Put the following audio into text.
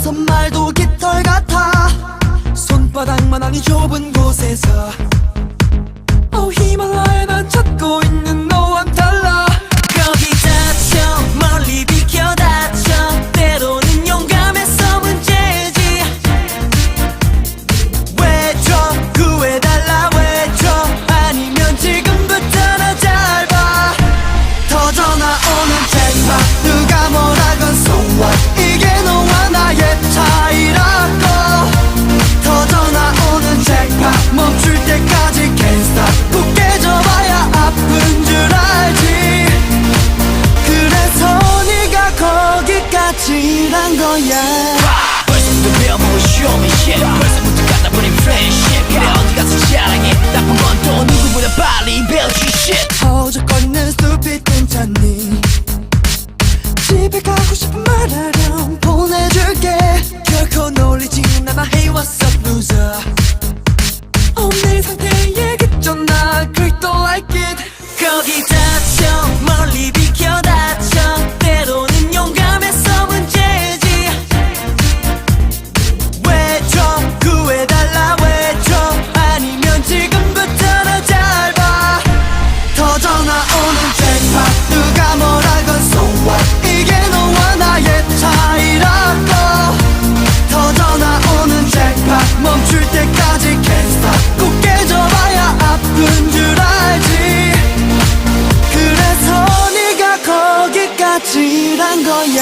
다섯 말도 깃털 같아. 손바닥만한 이 좁은 곳에서 히말라야 난 찾고 있는 너와는 달라. 거기 다쳐 멀리 비켜 다쳐 때로는 용감해서 문제지. 외쳐 구해달라 외쳐 아니면 지금부터 나 잘 봐. 터져나오는 쟁반 누가 뭐라건 so what 이게 너와 나의 차이라고. 터져나오는 잭팟 멈출 때까지 can't stop. 굳게 접어야 아픈 줄 알지. 그래서 네가 거기까지란 거야. 벌써부터 배워보고 show me shit. 벌써부터 갖다 버린 friendship. 그래 어디 가서 자랑해. 나쁜 건 또 누구보다 빨리 배우지 shit. 허우적거리는 stupid 괜찮니? 집에 가고 싶은 말하렴 보내줄게. 결코 놀리지는 않아. Hey what's up loser. 내 상태에 그저 나 그립도 like it. 거기 다쳐 멀리 비켜 다쳐 때로는 용감해서 문제지. 외쳐 구해달라 외쳐 아니면 지금부터 나 잘 봐. 터져나오는 잭팟 누가 뭐라건 so what 이게 너와 나의 차이라고. 터져나오는 잭팟 멈출 때까지 can't stop. 굳게 접어야 아픈 줄 알지. 그래서 네가 거기까지란 거야.